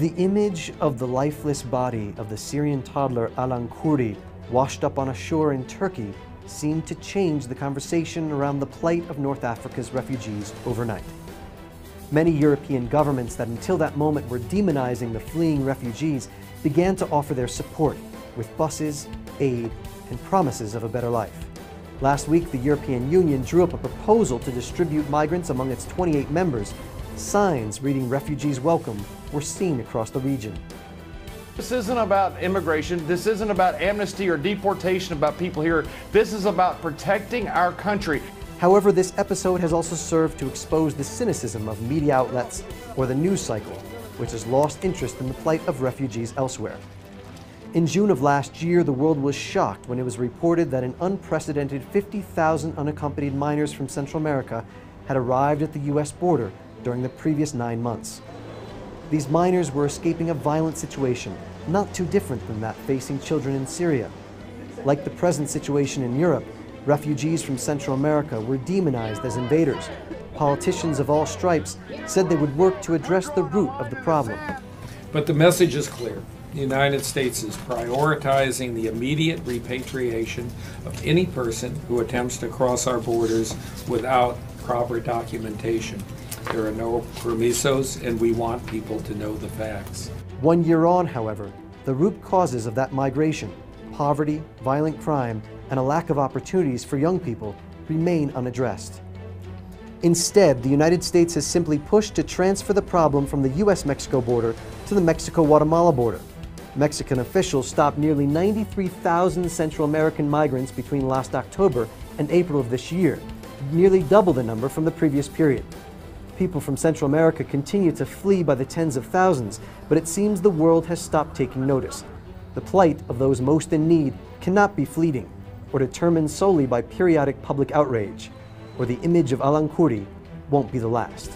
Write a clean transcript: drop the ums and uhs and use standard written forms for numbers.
The image of the lifeless body of the Syrian toddler Alan Kurdi washed up on a shore in Turkey seemed to change the conversation around the plight of North Africa's refugees overnight. Many European governments that until that moment were demonizing the fleeing refugees began to offer their support with buses, aid, and promises of a better life. Last week, the European Union drew up a proposal to distribute migrants among its 28 members. Signs reading "Refugees Welcome" were seen across the region. This isn't about immigration. This isn't about amnesty or deportation about people here. This is about protecting our country. However, this episode has also served to expose the cynicism of media outlets or the news cycle, which has lost interest in the plight of refugees elsewhere. In June of last year, the world was shocked when it was reported that an unprecedented 50,000 unaccompanied minors from Central America had arrived at the U.S. border during the previous 9 months. These minors were escaping a violent situation, not too different than that facing children in Syria. Like the present situation in Europe, refugees from Central America were demonized as invaders. Politicians of all stripes said they would work to address the root of the problem. But the message is clear. The United States is prioritizing the immediate repatriation of any person who attempts to cross our borders without proper documentation. There are no permisos, and we want people to know the facts. 1 year on, however, the root causes of that migration, poverty, violent crime, and a lack of opportunities for young people, remain unaddressed. Instead, the United States has simply pushed to transfer the problem from the U.S.-Mexico border to the Mexico-Guatemala border. Mexican officials stopped nearly 93,000 Central American migrants between last October and April of this year, nearly double the number from the previous period. People from Central America continue to flee by the tens of thousands, but it seems the world has stopped taking notice. The plight of those most in need cannot be fleeting or determined solely by periodic public outrage, or the image of Alan Kurdi won't be the last.